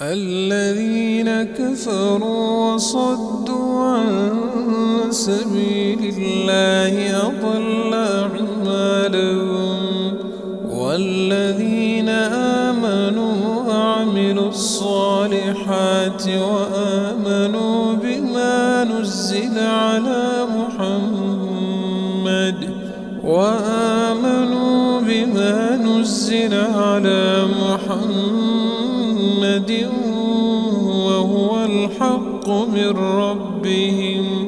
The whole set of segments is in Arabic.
الذين كفروا وصدوا عن سبيل الله أضل أعمالهم والذين آمنوا وعملوا الصالحات وآمنوا بما نزل على محمد وهو الحق من ربهم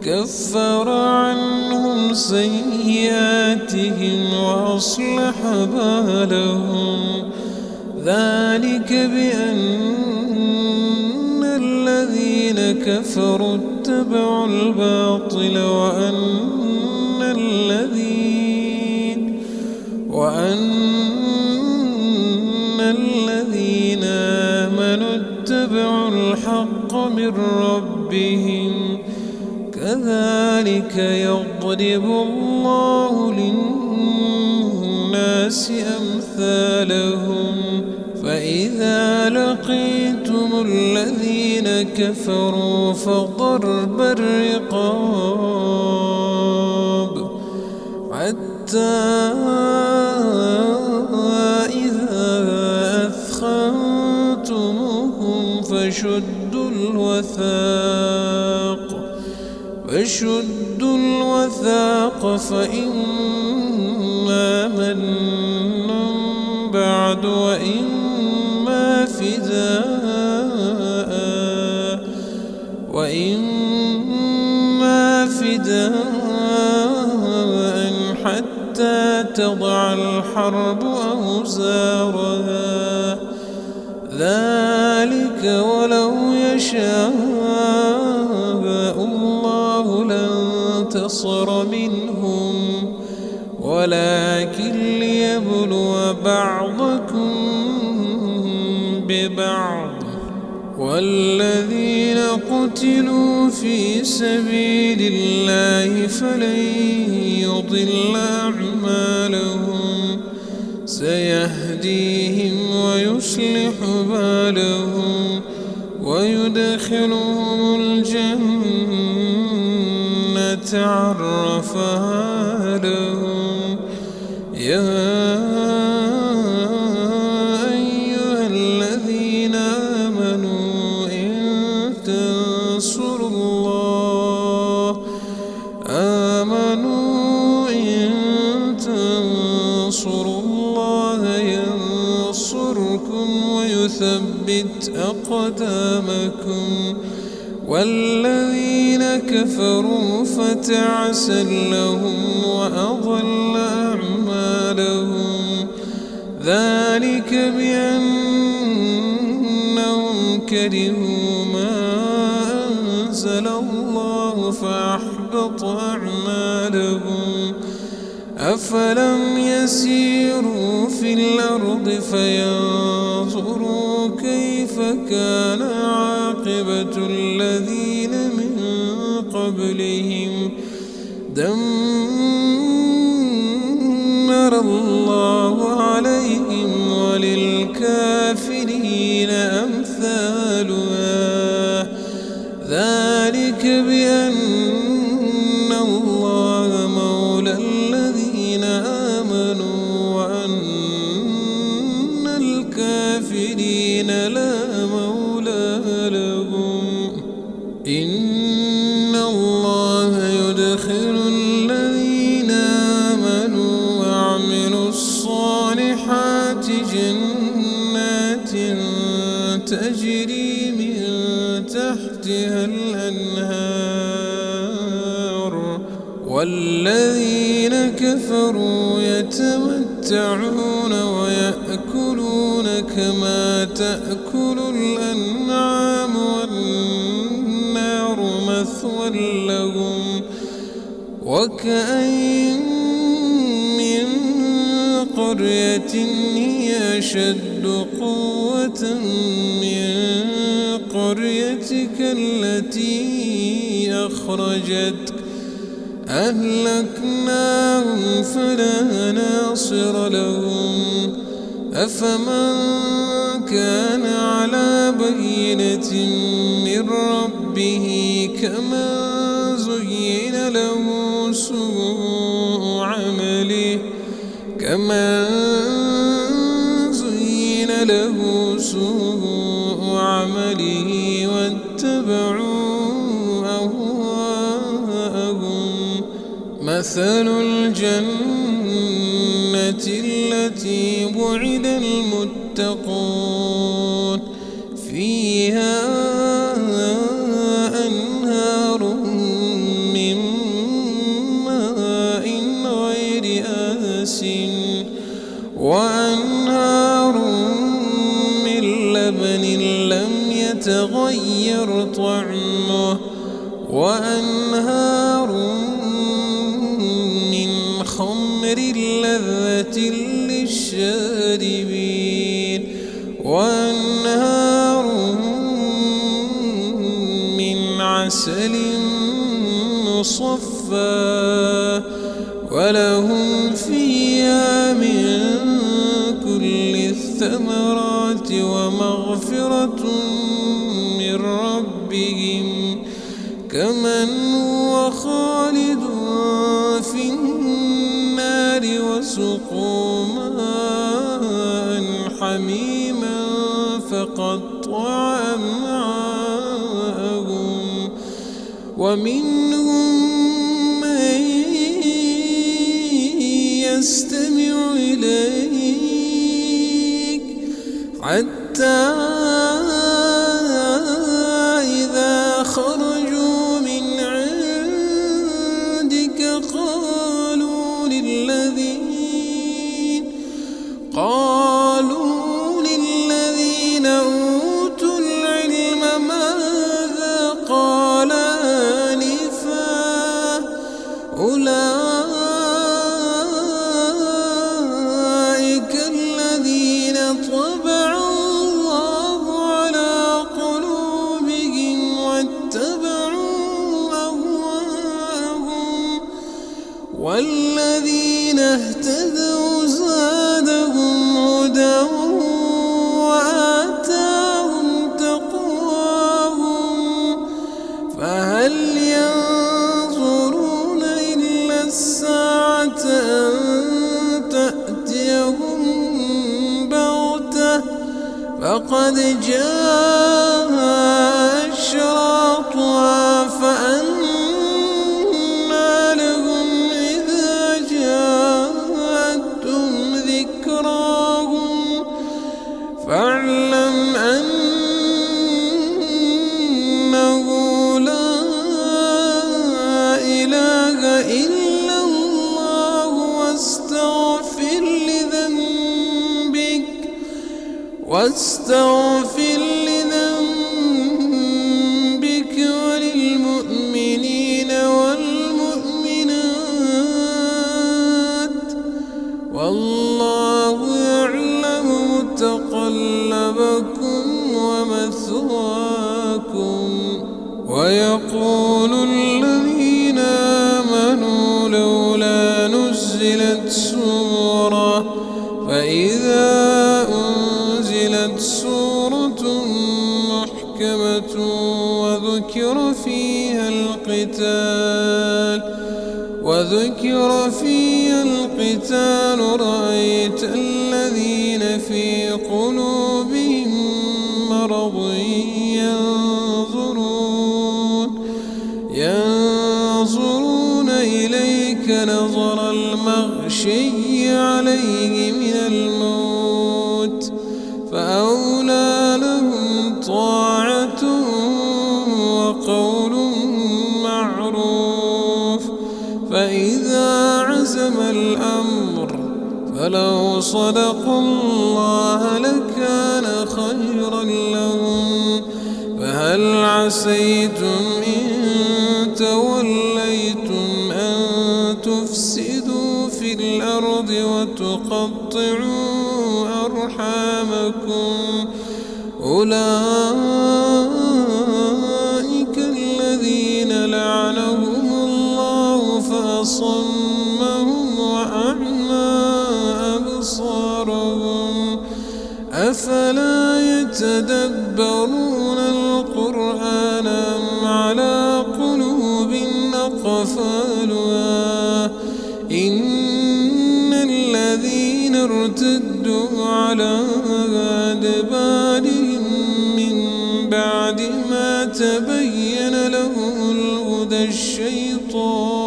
كفر عنهم سيئاتهم وأصلح بالهم ذلك بأن الذين كفروا اتبعوا الباطل وأن الذين آمنوا اتبعوا الحق من ربهم كذلك يضرب الله للناس أمثالهم فإذا لقيتم الذين كفروا فضرب الرقاب حتى إذا أثخنتموهم فشدوا الوثاق فإما منا بعد وإما فداء حتى تضع الحرب أوزارها ذلك ولو يشاء الله لانتصر منهم ولكن ليبلو بعضكم ببعض والذين قتلوا في سبيل الله فلن يضل أعمالهم سيهديهم ويصلح بالهم ويدخلهم الجنة عرفها لهم يا أيها الذين آمنوا إن تنصروا الله ينصركم ويثبت أقدامكم والذين كفروا فتعسا لهم وأضل أعمالهم ذلك بأنهم كرهوا ما أنزل الله فأحبط أعمالهم أفلم يسيروا في الأرض فينظروا كيف كان عاقبة الذين من قبلهم دمر الله عليهم وللكافرين أمثالها ذلك بأن الله مولى الذين آمنوا وأن الكافرين لا مولى لهم إن الله يدخل الذين آمنوا وعملوا الصالحات جنات تجري من تحتها الأنهار والذين كفروا يتمتعون ويأكلون كما تأكل الأنعام والنار مثوى لهم وكأين من قرية هي أشد قوة من قريتك التي أخرجتك أهلكناهم فلا ناصر لهم أفمن كان على بينة من ربه كمن زين له سوء عمله واتبعوا أهواءهم. مثل الجنة التي وعد المتقون فيها أنهار من ماء غير آسن وأنهار من لبن لم يتغير طعمه وأنهار من خمر لذة للشاربين وأنهار من عسل مصفى ولهم فيها من كل الثمرات ومغفرة من ربهم كمن هو خالد في النار وسقوا ماء حميما فقطع أمعاءهم ومنهم من يستمع إليك حتى إذا خرجوا من عندك قالوا للذين أوتوا العلم ماذا قال آنفا أولئك الذين طبع الله على قلوبهم واتبعوا أهواءهم والذين اهتدوا زادهم هدى وآتاهم تقواهم فهل ينظرون إلا الساعة أن تأتيهم بغتة فقد جاء أشراطها فأنى لهم إذا جاءتهم ذكراهم فاعلم أنه لا إله إلا الله واستغفر لذنبك وللمؤمنين والمؤمنات والله يعلم متقلبكم ومثواكم. ويقول الذين آمنوا لولا نزلت سورة فإذا أنزلت سورة محكمة وذكر فيها القتال رأيت الذين في قلوبهم مرض ينظرون إليك نظر المغشي عليه من الموت فأولى لهم طاعة وقول معروف فإذا عزم الأمر فلو صدقوا الله لكان خيرا لهم فهل عسيتم إن توليتم أن تفسدوا في الأرض وتقطعوا أرحامكم أولئك الذين لعنهم الله فأصمهم وأعمى أبصارهم أفلا يتدبرون القرآن أم على قلوب أقفالها إن الذين ارتدوا على أدبارهم من بعد ما تبين لهم الهدى الشيطان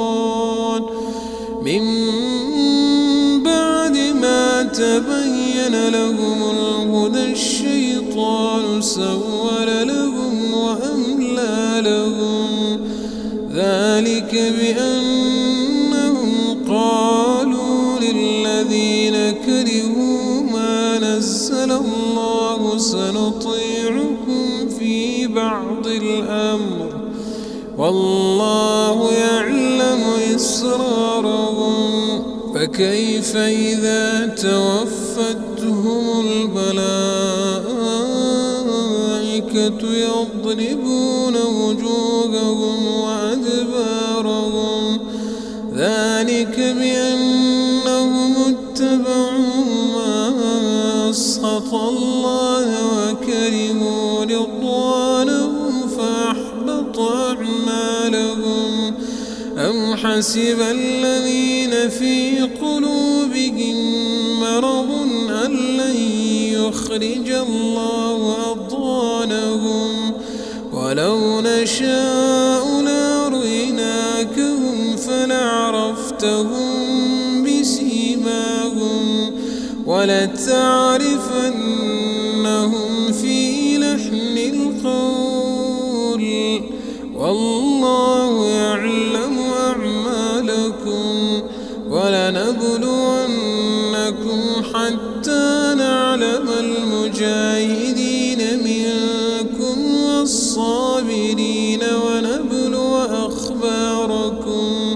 سول لهم وأملى لهم ذلك بأنهم قالوا للذين كرهوا ما نزل الله سنطيعكم في بعض الأمر والله يعلم إسرارهم فكيف إذا توفتهم الملائكة يضربون وجوههم وأدبارهم ذلك بأنهم اتبعوا ما أسخط الله وكرهوا رضوانه فأحبط أعمالهم أم حسب الذين في قلوبهم مرض أن لن يخرج الله أضغانهم ولو نشاء لأريناكهم فلعرفتهم بسيماهم ولتعرفنهم في لحن القول والله يعلم أعمالكم ولنبلونكم حتى نعلم المجاهدين منكم والصابرين ونبلو أخباركم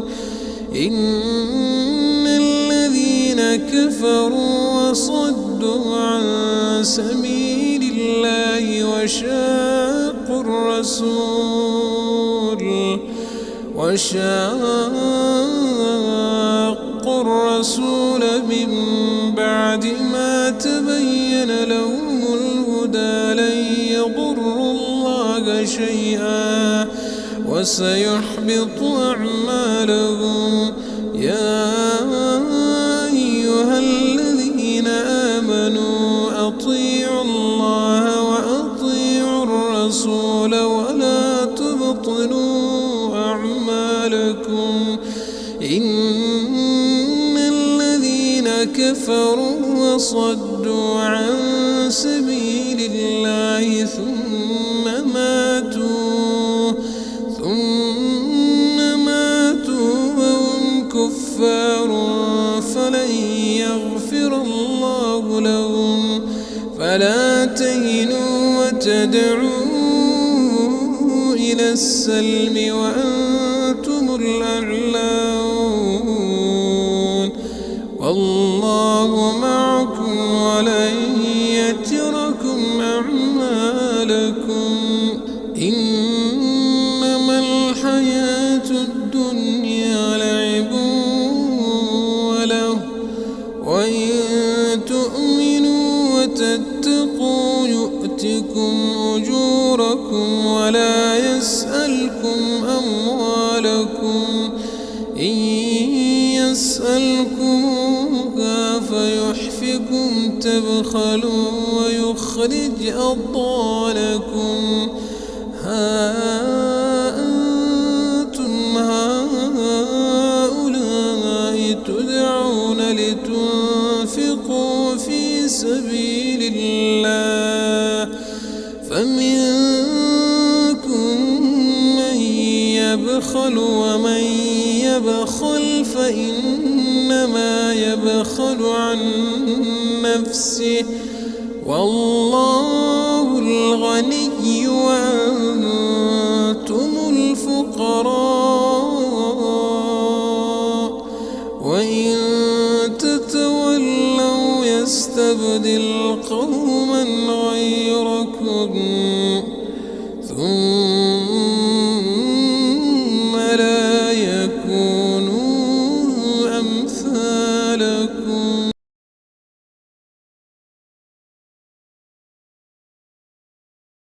إن الذين كفروا وصدوا عن سبيل الله وشاقوا الرسول من بعد ما تبين لهم الهدى لن يضروا الله شيئا وسيحبط أعمالهم يا أيها الذين آمنوا أطيعوا الله وأطيعوا الرسول ولا تبطلوا أعمالكم إن الذين كفروا وصدوا عن سبيل الله ثم ماتوا وهم كفار فلن يغفر الله لهم فلا تهنوا وتدعوا إلى السلم وأنتم الأعلون والله معكم ولن يتركم أعمالكم إنما الحياة الدنيا لعب وله وإن تؤمنوا وتتقوا يؤتكم أجوركم ولا يسألكم أموالكم إن يسألكموها فيحفكم تبخلوا ويخرج أضغانكم ها أنتم هؤلاء تدعون لتنفقوا في سبيل الله فمنكم من يبخل ومن يبخل فإنما يبخل عن نفسه والله الغني وأنتم الفقراء وإن تتولوا يستبدل قوما غيركم ثم